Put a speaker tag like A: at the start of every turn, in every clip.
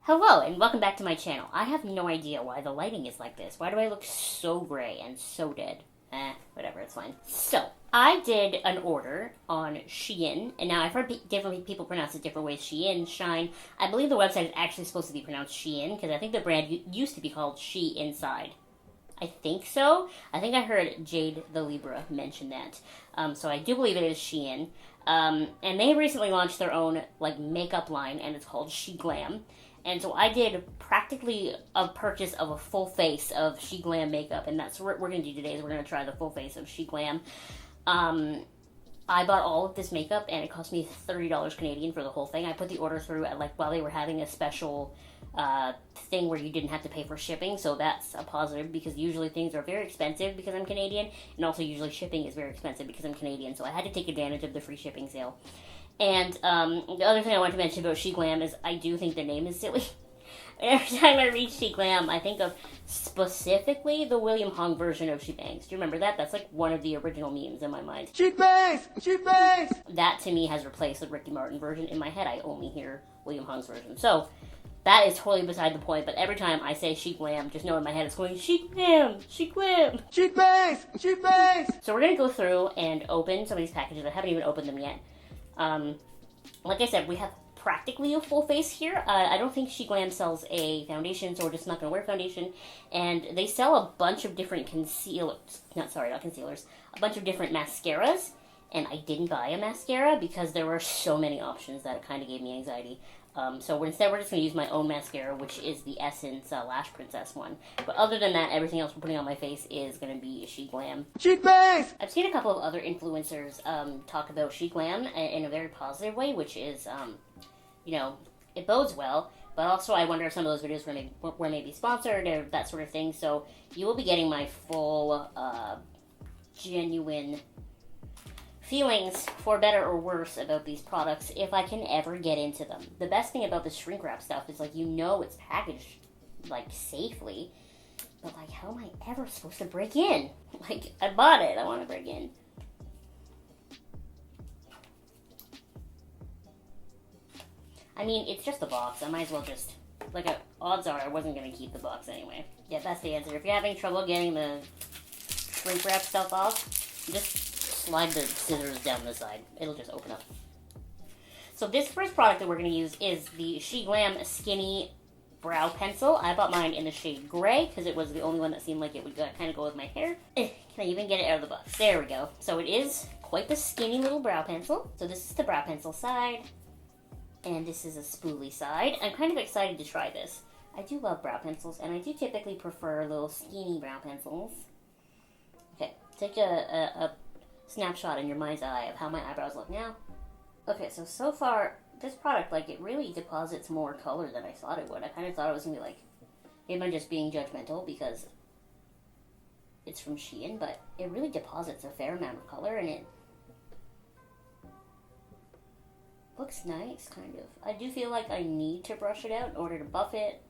A: Hello and welcome back to my channel. I have no idea why the lighting is like this. Why do I look so gray and so dead? Whatever, it's fine. So, I did an order on Shein, and now I've heard different people pronounce it different ways. Shein, Shine. I believe the website is actually supposed to be pronounced Shein, because I think the brand used to be called She Inside. I think so. I think I heard Jade the Libra mention that. So I do believe it is Shein. And they recently launched their own makeup line, and it's called SHEGLAM. And so I did practically a purchase of a full face of SHEGLAM makeup, and that's what we're going to do today. Is we're going to try the full face of SHEGLAM. I bought all of this makeup, and it cost me $30 Canadian for the whole thing. I put the order through at while they were having a special thing where you didn't have to pay for shipping, so that's a positive because usually things are very expensive because I'm Canadian, and also usually shipping is very expensive because I'm Canadian, so I had to take advantage of the free shipping sale. And the other thing I want to mention about SHEGLAM is I do think the name is silly. Every time I read SHEGLAM, I think of specifically the William Hung version of She Bangs. Do you remember that? That's one of the original memes in my mind.
B: She bangs! She bangs!
A: That to me has replaced the Ricky Martin version. In my head, I only hear William Hung's version. So that is totally beside the point, but every time I say SHEGLAM, just know in my head it's going, SHEGLAM! SHEGLAM!
B: She bangs! She bangs!
A: So we're going to go through and open some of these packages. I haven't even opened them yet. Like I said, we have practically a full face here. I don't think SHEGLAM sells a foundation, so we're just not going to wear foundation. And they sell a bunch of different a bunch of different mascaras. And I didn't buy a mascara because there were so many options that it kind of gave me anxiety. So instead we're just going to use my own mascara, which is the Essence Lash Princess one. But other than that, everything else we're putting on my face is going to be SHEGLAM.
B: She bangs!
A: I've seen a couple of other influencers talk about SHEGLAM in a very positive way, which is, it bodes well. But also I wonder if some of those videos were maybe sponsored or that sort of thing. So you will be getting my full, genuine feelings, for better or worse, about these products if I can ever get into them. The best thing about the shrink wrap stuff is it's packaged safely, but how am I ever supposed to break in? I bought it, I want to break in. I mean, it's just a box. I might as well just odds are I wasn't going to keep the box anyway. Yeah, that's the answer. If you're having trouble getting the shrink wrap stuff off, just slide the scissors down the side. It'll just open up. So this first product that we're going to use is the SHEGLAM Skinny Brow Pencil. I bought mine in the shade gray because it was the only one that seemed like it would kind of go with my hair. Can I even get it out of the box? There we go. So it is quite the skinny little brow pencil. So this is the brow pencil side, and this is a spoolie side. I'm kind of excited to try this. I do love brow pencils, and I do typically prefer little skinny brow pencils. Okay, take a snapshot in your mind's eye of how my eyebrows look now. Okay, so far, this product, it really deposits more color than I thought it would. I kind of thought it was going to be maybe I'm just being judgmental because it's from Shein, but it really deposits a fair amount of color, and it looks nice, kind of. I do feel like I need to brush it out in order to buff it,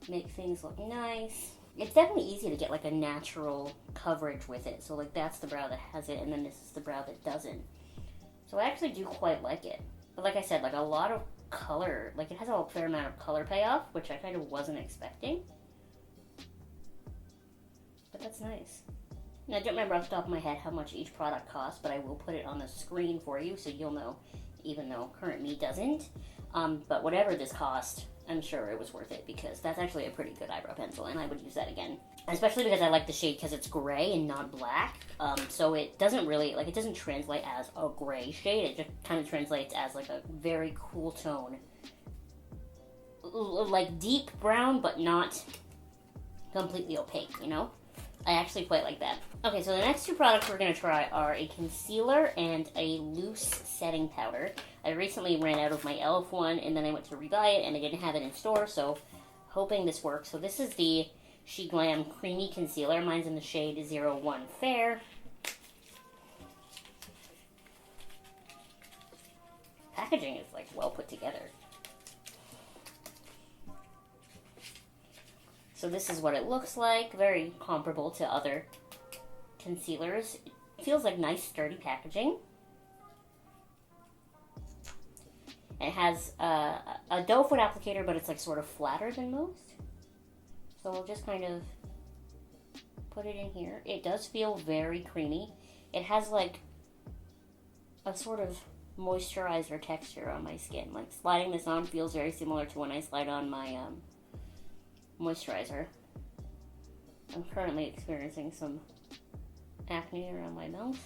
A: make things look nice. It's definitely easy to get a natural coverage with it. So that's the brow that has it, and then this is the brow that doesn't. So I actually do quite like it. But like I said, a lot of color, it has a fair amount of color payoff, which I kind of wasn't expecting. But that's nice. And I don't remember off the top of my head how much each product costs, but I will put it on the screen for you so you'll know, even though current me doesn't. But whatever this cost, I'm sure it was worth it because that's actually a pretty good eyebrow pencil, and I would use that again. Especially because I like the shade because it's gray and not black. So it doesn't really, it doesn't translate as a gray shade. It just kind of translates as a very cool tone. Deep brown, but not completely opaque, I actually quite like that. Okay, so the next two products we're going to try are a concealer and a loose setting powder. I recently ran out of my e.l.f. one, and then I went to rebuy it, and they didn't have it in store, so hoping this works. So this is the SHEGLAM Creamy Concealer. Mine's in the shade 01 Fair. Packaging is, well put together. So this is what it looks like. Very comparable to other concealers. It feels like nice, sturdy packaging. It has a doe foot applicator, but it's like sort of flatter than most. So we'll just kind of put it in here. It does feel very creamy. It has like a sort of moisturizer texture on my skin. Like sliding this on feels very similar to when I slide on my moisturizer. I'm currently experiencing some acne around my mouth.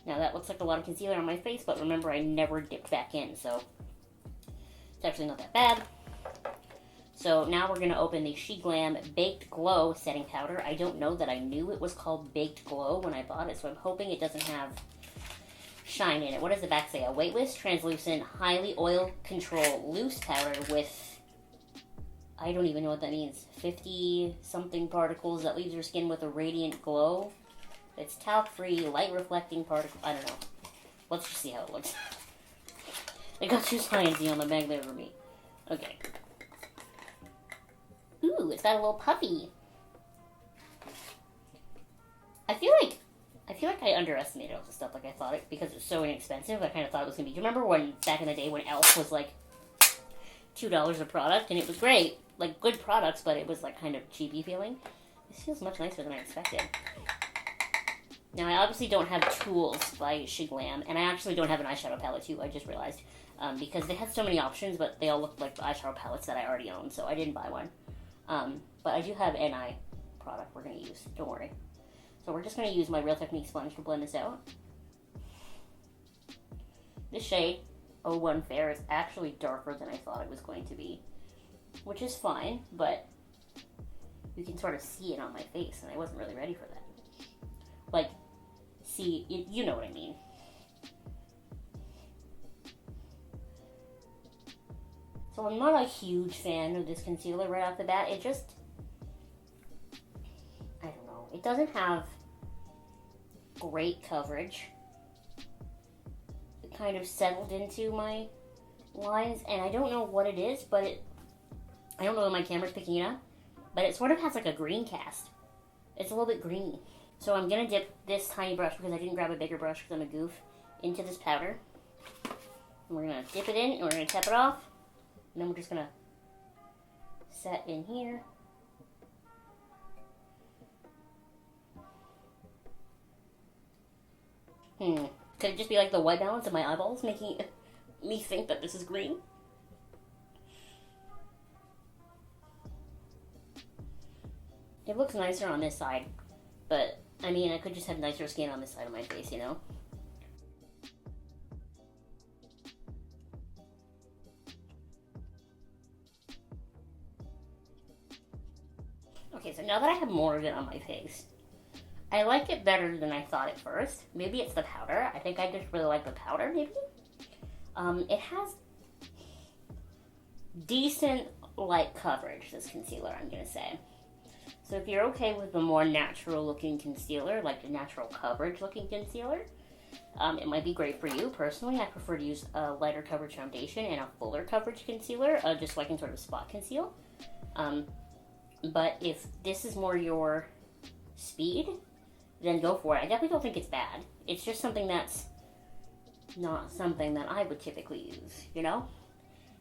A: Now that looks like a lot of concealer on my face, but remember I never dipped back in, so it's actually not that bad. So now we're going to open the SHEGLAM Baked Glow Setting Powder. I don't know that I knew it was called Baked Glow when I bought it, so I'm hoping it doesn't have shine in it. What does the back say? A weightless, translucent, highly oil control loose powder with, I don't even know what that means, 50 something particles that leaves your skin with a radiant glow. It's talc-free, light-reflecting particle. I don't know. Let's just see how it looks. It got too sciencey on the bag there for me. Okay. Ooh, it's got a little puppy. I feel like I underestimated all this stuff. Like I thought it, because it's so inexpensive. I kind of thought it was gonna be. Do you remember when back in the day when Elf was like $2 a product and it was great, like good products, but it was like kind of cheapy feeling. This feels much nicer than I expected. Now, I obviously don't have Tools by SHEGLAM, and I actually don't have an eyeshadow palette, too, I just realized, because they had so many options, but they all looked like the eyeshadow palettes that I already own, so I didn't buy one. But I do have an eye product we're going to use, don't worry. So we're just going to use my Real Technique sponge to blend this out. This shade, 01 Fair, is actually darker than I thought it was going to be, which is fine, but you can sort of see it on my face, and I wasn't really ready for that. Like, see, you know what I mean. So I'm not a huge fan of this concealer right off the bat. It just, I don't know. It doesn't have great coverage. It kind of settled into my lines, and I don't know what it is, but I don't know if my camera's picking it up, but it sort of has like a green cast. It's a little bit greeny. So I'm going to dip this tiny brush, because I didn't grab a bigger brush because I'm a goof, into this powder. And we're going to dip it in, and we're going to tap it off. And then we're just going to set in here. Could it just be like the white balance of my eyeballs making me think that this is green? It looks nicer on this side, but I mean, I could just have nicer skin on this side of my face, you know? Okay, so now that I have more of it on my face, I like it better than I thought at first. Maybe it's the powder. I think I just really like the powder, maybe? It has decent light coverage, this concealer, I'm gonna say. So if you're okay with the more natural looking concealer, like the natural coverage looking concealer, it might be great for you. Personally, I prefer to use a lighter coverage foundation and a fuller coverage concealer, just so I can sort of spot conceal. But if this is more your speed, then go for it. I definitely don't think it's bad. It's just something that's not something that I would typically use, you know?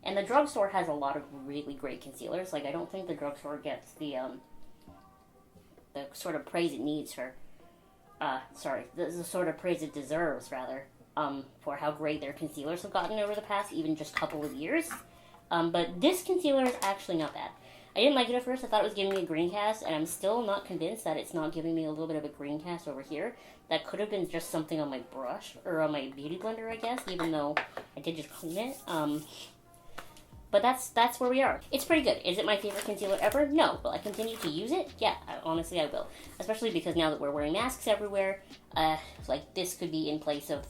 A: And the drugstore has a lot of really great concealers. Like, I don't think the drugstore gets the sort of praise it needs for, the sort of praise it deserves, rather, for how great their concealers have gotten over the past, even just couple of years. But this concealer is actually not bad. I didn't like it at first. I thought it was giving me a green cast, and I'm still not convinced that it's not giving me a little bit of a green cast over here. That could have been just something on my brush, or on my beauty blender, I guess, even though I did just clean it. But that's where we are. It's pretty good. Is it my favorite concealer ever? No. Will I continue to use it? Yeah, honestly I will. Especially because now that we're wearing masks everywhere, like this could be in place of,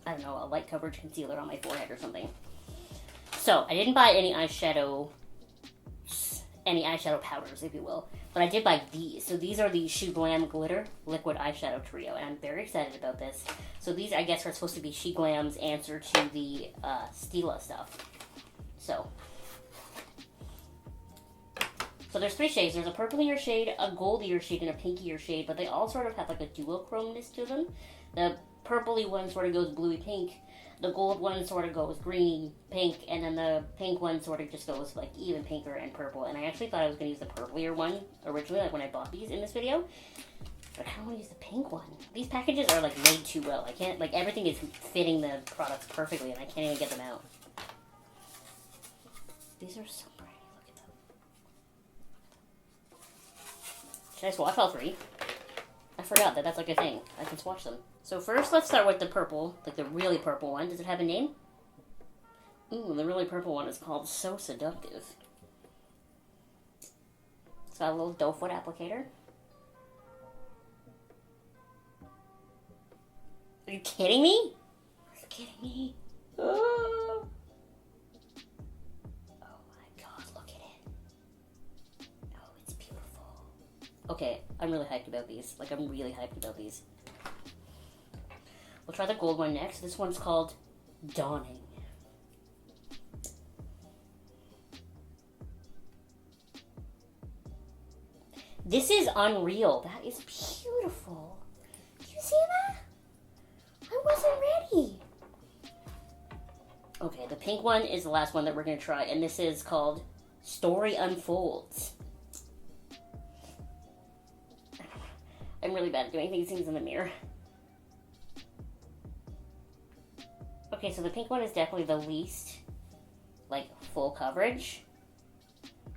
A: I don't know, a light coverage concealer on my forehead or something. So, I didn't buy any eyeshadow powders, if you will. But I did buy these. So these are the SHEGLAM Glitter Liquid Eyeshadow Trio, and I'm very excited about this. So these, I guess, are supposed to be SHEGLAM's answer to the Stila stuff. So, So there's 3 shades. There's a purplier shade, a goldier shade, and a pinkier shade, but they all sort of have like a duochromeness to them. The purpley one sort of goes bluey pink, the gold one sort of goes greeny pink, and then the pink one sort of just goes like even pinker and purple. And I actually thought I was going to use the purplier one originally, like when I bought these in this video. But I don't want to use the pink one. These packages are like made too well. I can't, like everything is fitting the products perfectly and I can't even get them out. These are so pretty. Look at them. Should I swatch all 3? I forgot that that's like a thing. I can swatch them. So first let's start with the purple, like the really purple one. Does it have a name? Ooh, the really purple one is called So Seductive. It's got a little doe foot applicator. Are you kidding me? Are you kidding me? Oh my god, look at it. Oh, it's beautiful. Okay, I'm really hyped about these. Like, I'm really hyped about these. We'll try the gold one next. This one's called Dawning. This is unreal. That is beautiful. Do you see that? I wasn't ready. Okay, the pink one is the last one that we're going to try, and this is called Story Unfolds. I'm really bad at doing these things in the mirror. Okay, so the pink one is definitely the least, like, full coverage.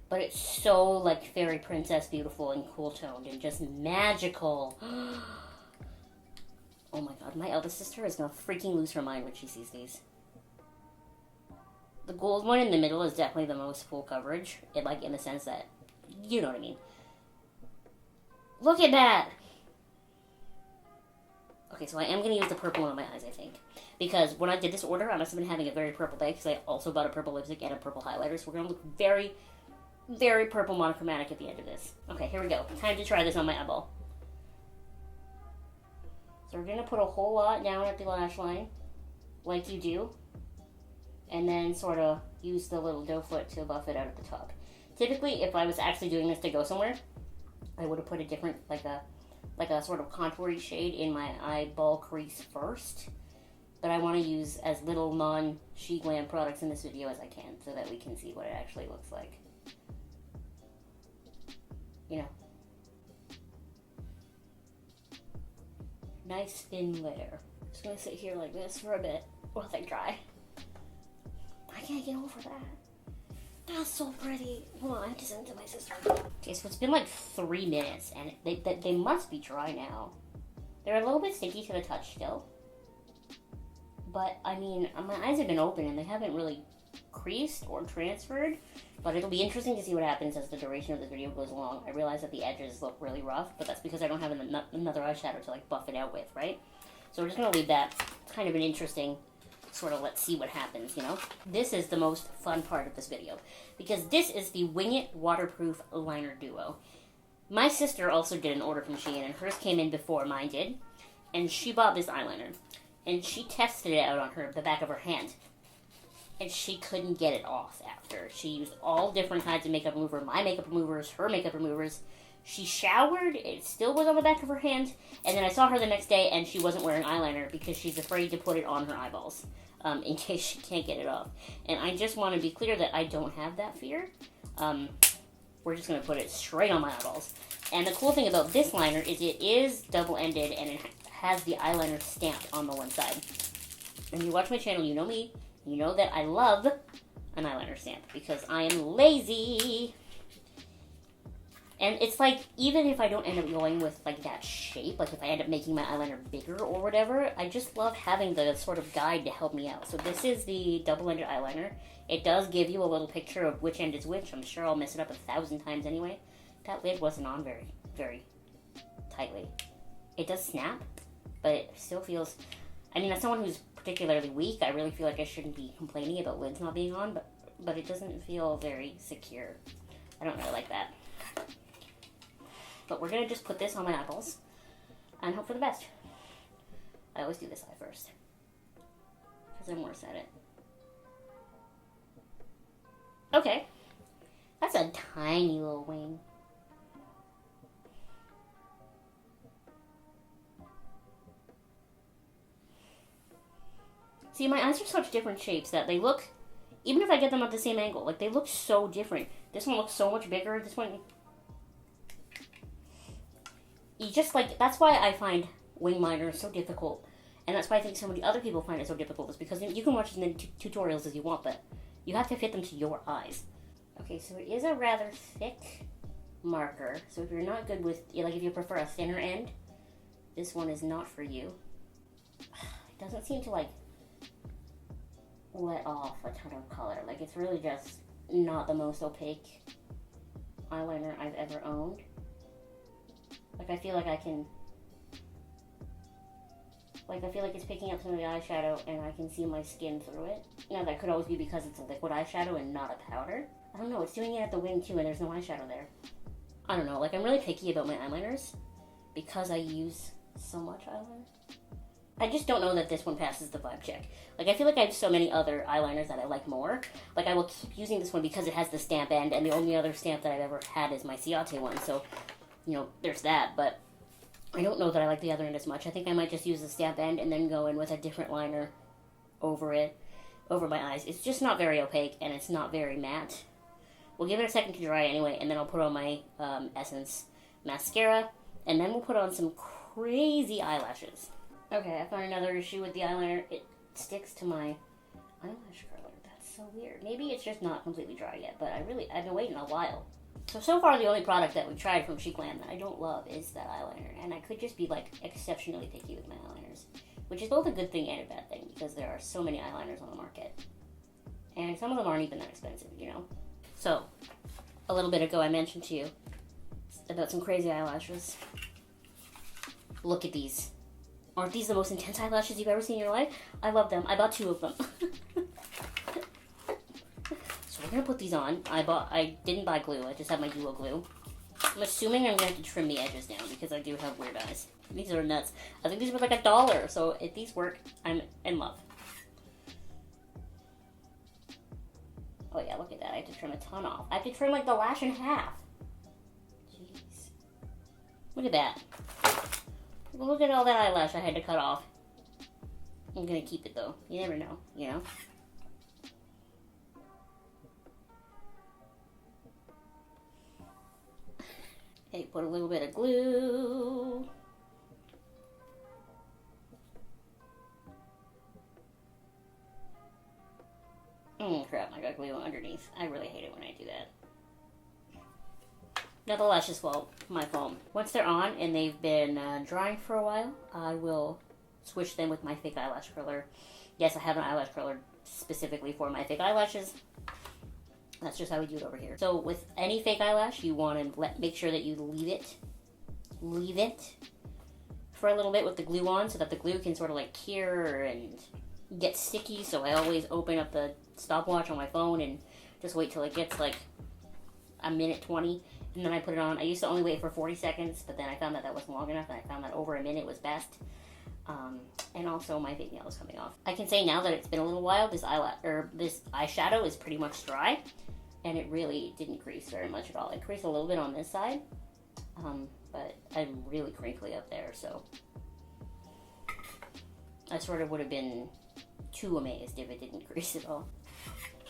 A: But it's so, like, fairy princess beautiful and cool toned and just magical. Oh my god, my eldest sister is gonna freaking lose her mind when she sees these. The gold one in the middle is definitely the most full coverage. Like, in the sense that, you know what I mean. Look at that! Okay, so I am gonna use the purple one on my eyes, I think. Because when I did this order, I must have been having a very purple day, because I also bought a purple lipstick and a purple highlighter, so we're gonna look very, very purple monochromatic at the end of this. Okay, here we go. Time to try this on my eyeball. So we're going to put a whole lot down at the lash line, like you do, and then sort of use the little doe foot to buff it out at the top. Typically, if I was actually doing this to go somewhere, I would have put a different, like a sort of contour-y shade in my eyeball crease first. But I want to use as little non-SHEGLAM products in this video as I can, so that we can see what it actually looks like. You know. Nice thin layer. Just gonna sit here like this for a bit while they dry. I can't get over that. That's so pretty. Hold on, I have to send it to my sister. Okay, so it's been like 3 minutes, and they must be dry now. They're a little bit sticky to the touch still. But, I mean, my eyes have been open, and they haven't really creased or transferred. But it'll be interesting to see what happens as the duration of this video goes along. I realize that the edges look really rough, but that's because I don't have another eyeshadow to, like, buff it out with, right? So we're just going to leave that. It's kind of an interesting sort of let's see what happens, you know? This is the most fun part of this video, because this is the Wing It Waterproof Liner Duo. My sister also did an order from Shein, and hers came in before mine did, and she bought this eyeliner, and she tested it out on the back of her hand. And she couldn't get it off after. She used all different kinds of makeup remover, my makeup removers, her makeup removers. She showered, it still was on the back of her hand, and then I saw her the next day and she wasn't wearing eyeliner because she's afraid to put it on her eyeballs in case she can't get it off. And I just want to be clear that I don't have that fear. We're just going to put it straight on my eyeballs. And the cool thing about this liner is it is double-ended and it has the eyeliner stamped on the one side. And you watch my channel, you know me. You know that I love an eyeliner stamp because I am lazy. And it's like, even if I don't end up going with like that shape, like if I end up making my eyeliner bigger or whatever, I just love having the sort of guide to help me out. So this is the double-ended eyeliner. It does give you a little picture of which end is which. I'm sure I'll mess it up 1,000 times anyway. That lid wasn't on very, very tightly. It does snap, but it still feels... I mean, as someone who's particularly weak, I really feel like I shouldn't be complaining about lids not being on, but it doesn't feel very secure. I don't really like that. But we're going to just put this on my eyeballs and hope for the best. I always do this eye first because I'm worse at it. Okay. That's a tiny little wing. See, my eyes are such different shapes that they look, even if I get them at the same angle, like they look so different. This one looks so much bigger. This one, you just like, that's why I find wing liners so difficult. And that's why I think so many other people find it so difficult, is because you can watch as many tutorials as you want, but you have to fit them to your eyes. Okay, so it is a rather thick marker. So if you're not good with, like if you prefer a thinner end, this one is not for you. It doesn't seem to like let off a ton of color. Like, it's really just not the most opaque eyeliner I've ever owned. Like, I feel like I can, like, I feel like it's picking up some of the eyeshadow and I can see my skin through it. Now, that could always be because it's a liquid eyeshadow and not a powder. I don't know, it's doing it at the wing too, and there's no eyeshadow there. I don't know, like, I'm really picky about my eyeliners because I use so much eyeliner. I just don't know that this one passes the vibe check. Like, I feel like I have so many other eyeliners that I like more. Like, I will keep using this one because it has the stamp end, and the only other stamp that I've ever had is my Ciate one, so, you know, there's that, but I don't know that I like the other end as much. I think I might just use the stamp end and then go in with a different liner over it, over my eyes. It's just not very opaque, and it's not very matte. We'll give it a second to dry anyway, and then I'll put on my Essence mascara, and then we'll put on some crazy eyelashes. Okay, I found another issue with the eyeliner. It sticks to my eyelash curler. That's so weird. Maybe it's just not completely dry yet, but I've been waiting a while. So far the only product that we tried from SHEGLAM that I don't love is that eyeliner, and I could just be like exceptionally picky with my eyeliners, which is both a good thing and a bad thing because there are so many eyeliners on the market, and some of them aren't even that expensive, you know. So, a little bit ago I mentioned to you about some crazy eyelashes. Look at these. Aren't these the most intense eyelashes you've ever seen in your life? I love them. I bought 2 of them. So we're gonna put these on. I didn't buy glue. I just have my duo glue. I'm assuming I'm gonna have to trim the edges down because I do have weird eyes. These are nuts. I think these were like $1. So if these work, I'm in love. Oh yeah, look at that. I have to trim a ton off. I have to trim like the lash in half. Jeez. Look at that. Look at all that eyelash I had to cut off. I'm gonna keep it though. You never know, you know? Okay, put a little bit of glue. Oh crap, I got glue underneath. I really hate it when I do that. Not the lash's fault, my fault. Once they're on and they've been drying for a while, I will switch them with my fake eyelash curler. Yes, I have an eyelash curler specifically for my fake eyelashes. That's just how we do it over here. So with any fake eyelash, you want to make sure that you leave it for a little bit with the glue on so that the glue can sort of like cure and get sticky. So I always open up the stopwatch on my phone and just wait till it gets like a minute 20. And then I put it on. I used to only wait for 40 seconds, but then I found that that wasn't long enough, and I found that over a minute was best. And also my fake nail is coming off. I can say now that it's been a little while, this eyeshadow is pretty much dry, and it really didn't crease very much at all. It creased a little bit on this side, but I'm really crinkly up there, so I sort of would have been too amazed if it didn't crease at all.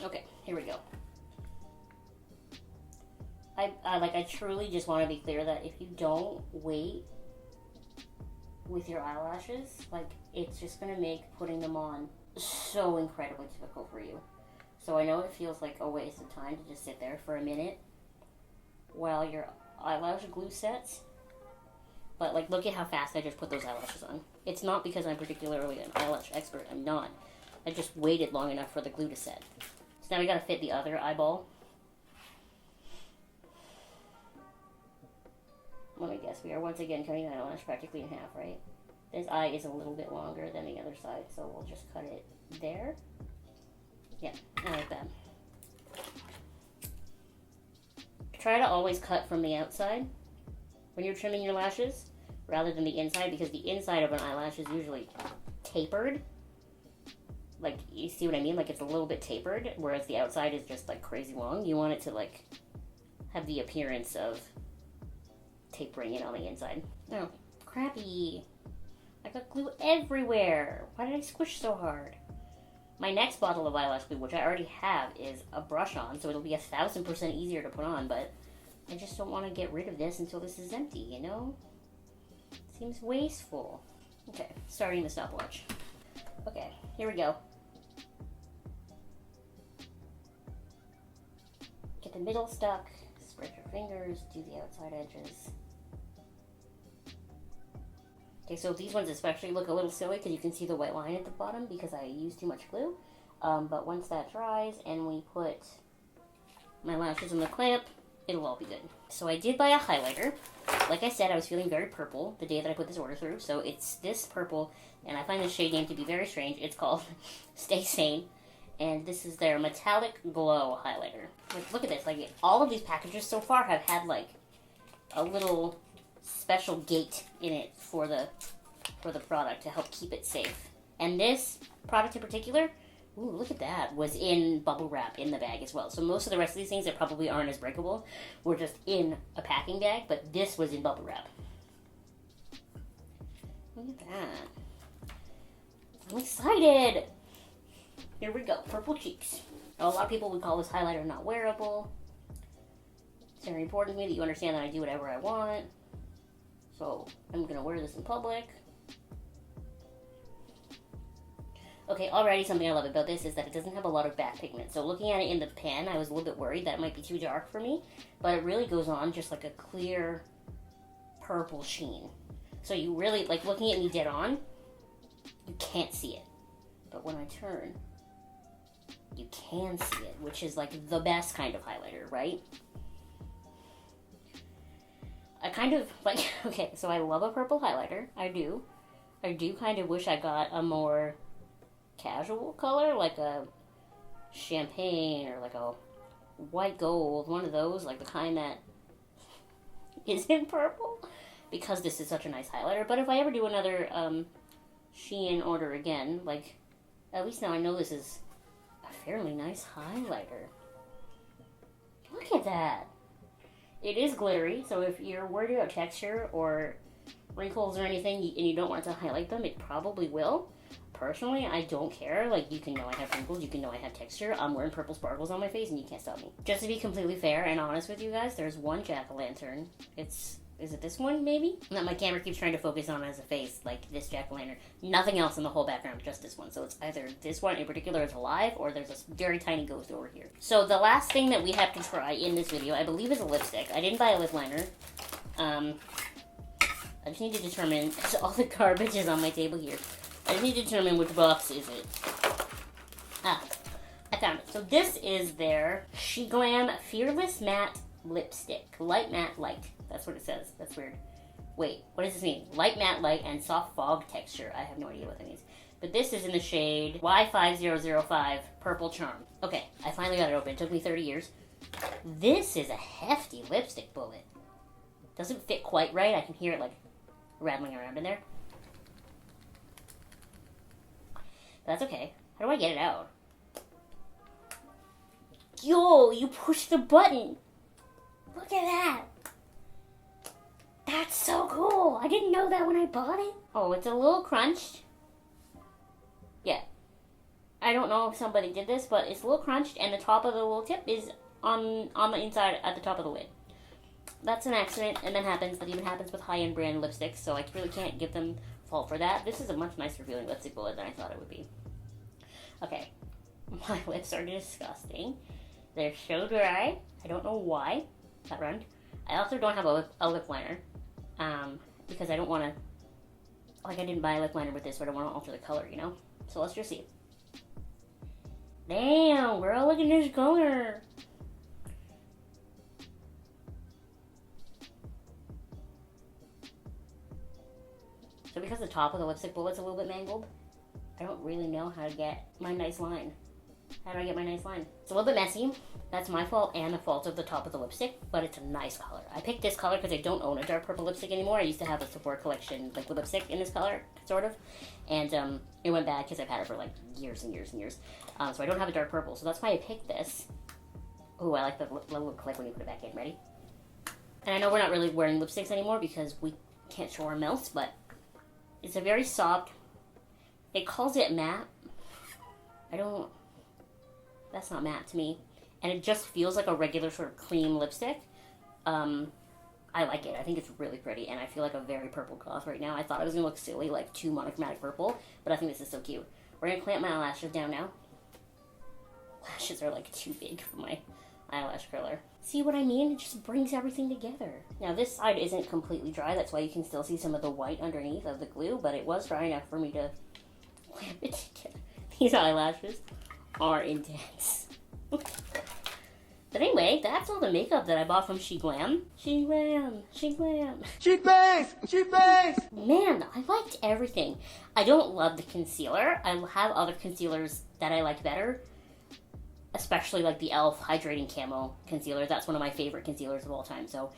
A: Okay, here we go. I truly just want to be clear that if you don't wait with your eyelashes, like, it's just going to make putting them on so incredibly difficult for you. So I know it feels like a waste of time to just sit there for a minute while your eyelash glue sets, but like, look at how fast I just put those eyelashes on. It's not because I'm particularly an eyelash expert. I'm not. I just waited long enough for the glue to set. So now we got to fit the other eyeball. Let me guess, we are once again cutting that eyelash practically in half, right? This eye is a little bit longer than the other side, so we'll just cut it there. Yeah, I like that. Try to always cut from the outside when you're trimming your lashes, rather than the inside, because the inside of an eyelash is usually tapered. Like, you see what I mean? Like, it's a little bit tapered, whereas the outside is just, like, crazy long. You want it to, like, have the appearance of tapering it on the inside. Oh, crappy. I got glue everywhere. Why did I squish so hard? My next bottle of eyelash glue, which I already have, is a brush on, so it'll be 1,000% easier to put on, but I just don't want to get rid of this until this is empty, you know? Seems wasteful. Okay, starting the stopwatch. Okay, here we go. Get the middle stuck, spread your fingers, do the outside edges. Okay, so these ones especially look a little silly because you can see the white line at the bottom because I used too much glue. But once that dries and we put my lashes in the clamp, it'll all be good. So I did buy a highlighter. Like I said, I was feeling very purple the day that I put this order through. So it's this purple, and I find the shade name to be very strange. It's called Stay Sane. And this is their Metallic Glow highlighter. Like, look at this. Like, all of these packages so far have had, like, a little special gate in it for the product to help keep it safe. And this product in particular, ooh, look at that, was in bubble wrap in the bag as well. So most of the rest of these things that probably aren't as breakable were just in a packing bag, but this was in bubble wrap. Look at that. I'm excited! Here we go, purple cheeks. Now, a lot of people would call this highlighter not wearable. It's very important to me that you understand that I do whatever I want. So I'm gonna wear this in public. Okay, already something I love about this is that it doesn't have a lot of back pigment. So looking at it in the pan, I was a little bit worried that it might be too dark for me, but it really goes on just like a clear purple sheen. So you really, like, looking at me dead on, you can't see it. But when I turn, you can see it, which is like the best kind of highlighter, right? I kind of like, okay, so I love a purple highlighter. I do kind of wish I got a more casual color, like a champagne or like a white gold, one of those, like the kind that isn't purple, because this is such a nice highlighter. But if I ever do another Shein order again, like, at least now I know this is a fairly nice highlighter. Look at that. It is glittery, so if you're worried about texture or wrinkles or anything and you don't want to highlight them, it probably will. Personally, I don't care. Like, you can know I have wrinkles, you can know I have texture. I'm wearing purple sparkles on my face and you can't stop me. Just to be completely fair and honest with you guys, there's one jack-o'-lantern. Is it this one, maybe? That my camera keeps trying to focus on as a face, like this jack-o'-lantern. Nothing else in the whole background, just this one. So it's either this one in particular is alive, or there's a very tiny ghost over here. So the last thing that we have to try in this video, I believe, is a lipstick. I didn't buy a lip liner. I just need to determine, so all the garbage is on my table here. I just need to determine which box is it. Ah, I found it. So this is their SHEGLAM Fearless Matte Lipstick. Light Matte Light. That's what it says. That's weird. Wait, what does this mean? Light Matte Light and Soft Fog Texture. I have no idea what that means. But this is in the shade Y5005 Purple Charm. Okay, I finally got it open. It took me 30 years. This is a hefty lipstick bullet. Doesn't fit quite right. I can hear it, like, rattling around in there. That's okay. How do I get it out? Yo, you push the button. Look at that. That's so cool. I didn't know that when I bought it. Oh, it's a little crunched. Yeah. I don't know if somebody did this, but it's a little crunched, and the top of the little tip is on the inside at the top of the lid. That's an accident, and that happens. That even happens with high-end brand lipsticks, so I really can't give them fault for that. This is a much nicer feeling lipstick bullet than I thought it would be. Okay. My lips are disgusting. They're so dry. I don't know why. That rhymed. I also don't have a lip liner. Because I don't want to... Like, I didn't buy a lip liner with this, so I don't want to alter the color, you know? So let's just see. Damn, girl, look at this color. So because the top of the lipstick bullet's a little bit mangled, I don't really know how to get my nice line. How do I get my nice line? It's a little bit messy. That's my fault and the fault of the top of the lipstick, but it's a nice color. I picked this color because I don't own a dark purple lipstick anymore. I used to have a Sephora collection, like, with lipstick in this color, sort of. And it went bad because I've had it for, like, years and years and years. So I don't have a dark purple, so that's why I picked this. Ooh, I like the little click when you put it back in. Ready? And I know we're not really wearing lipsticks anymore because we can't show our melts, but it's a very soft, it calls it matte. That's not matte to me. And it just feels like a regular sort of cream lipstick. I like it. I think it's really pretty, and I feel like a very purple goth right now. I thought it was going to look silly, like too monochromatic purple, but I think this is so cute. We're going to clamp my eyelashes down now. Lashes are like too big for my eyelash curler. See what I mean? It just brings everything together. Now this side isn't completely dry, that's why you can still see some of the white underneath of the glue, but it was dry enough for me to clamp it together. These eyelashes are intense. But anyway, that's all the makeup that I bought from SHEGLAM. SHEGLAM, SHEGLAM.
B: Cheap base! Cheap base!
A: Man, I liked everything. I don't love the concealer. I have other concealers that I like better. Especially like the e.l.f. Hydrating Camo Concealer. That's one of my favorite concealers of all time. So,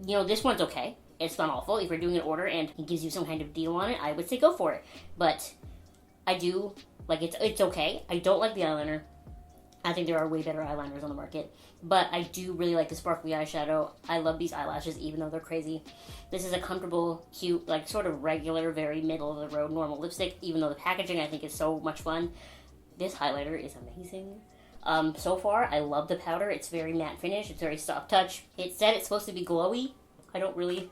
A: you know, this one's okay. It's not awful. If you're doing an order and it gives you some kind of deal on it, I would say go for it. But I do, like, it's okay. I don't like the eyeliner. I think there are way better eyeliners on the market. But I do really like the sparkly eyeshadow. I love these eyelashes, even though they're crazy. This is a comfortable, cute, like, sort of regular, very middle-of-the-road normal lipstick, even though the packaging, I think, is so much fun. This highlighter is amazing. So far, I love the powder. It's very matte finish. It's very soft touch. It said it's supposed to be glowy. I don't really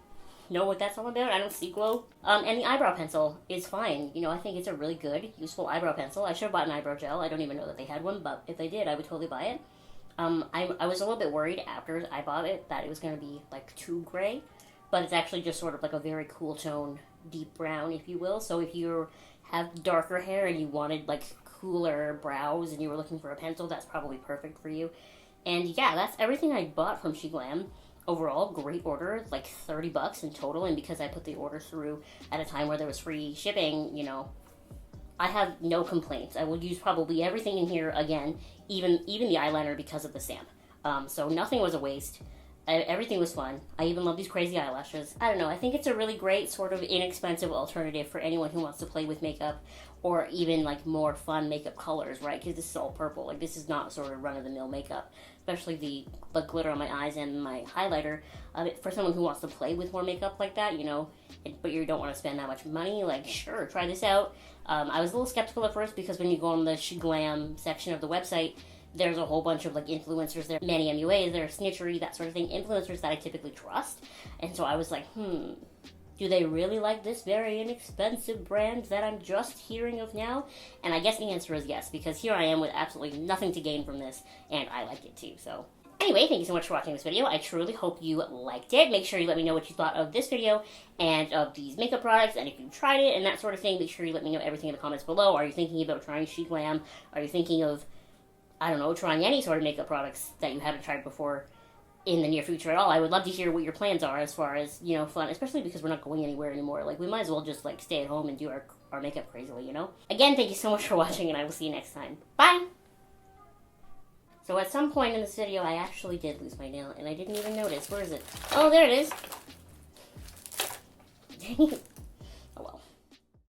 A: know what that's all about. I don't see glow. And the eyebrow pencil is fine. You know, I think it's a really good, useful eyebrow pencil. I should have bought an eyebrow gel. I don't even know that they had one, but if they did, I would totally buy it. I was a little bit worried after I bought it that it was going to be, like, too gray. But it's actually just sort of like a very cool tone, deep brown, if you will. So if you have darker hair and you wanted, like, cooler brows and you were looking for a pencil, that's probably perfect for you. And yeah, that's everything I bought from SHEGLAM. Overall, great order, like $30 in total, and because I put the order through at a time where there was free shipping, you know, I have no complaints. I will use probably everything in here again, even the eyeliner because of the stamp. So nothing was a waste. Everything was fun. I even love these crazy eyelashes. I don't know, I think it's a really great sort of inexpensive alternative for anyone who wants to play with makeup or even like more fun makeup colors, right? Because this is all purple. Like this is not sort of run-of-the-mill makeup, especially the glitter on my eyes and my highlighter. For someone who wants to play with more makeup like that, you know, but you don't want to spend that much money, like sure, try this out. I was a little skeptical at first because when you go on the SHEGLAM section of the website, there's a whole bunch of like influencers there, Manny MUAs, there's Snitchery, that sort of thing, influencers that I typically trust. And so I was like, do they really like this very inexpensive brand that I'm just hearing of now? And I guess the answer is yes, because here I am with absolutely nothing to gain from this, and I liked it too. So anyway, thank you so much for watching this video. I truly hope you liked it. Make sure you let me know what you thought of this video and of these makeup products, and if you tried it and that sort of thing, make sure you let me know everything in the comments below. Are you thinking about trying SHEGLAM? Are you thinking of, I don't know, trying any sort of makeup products that you haven't tried before in the near future at all? I would love to hear what your plans are as far as, you know, fun, especially because we're not going anywhere anymore. Like, we might as well just, like, stay at home and do our makeup crazily, you know? Again, thank you so much for watching, and I will see you next time. Bye! So at some point in this video, I actually did lose my nail, and I didn't even notice. Where is it? Oh, there it is! Dang it.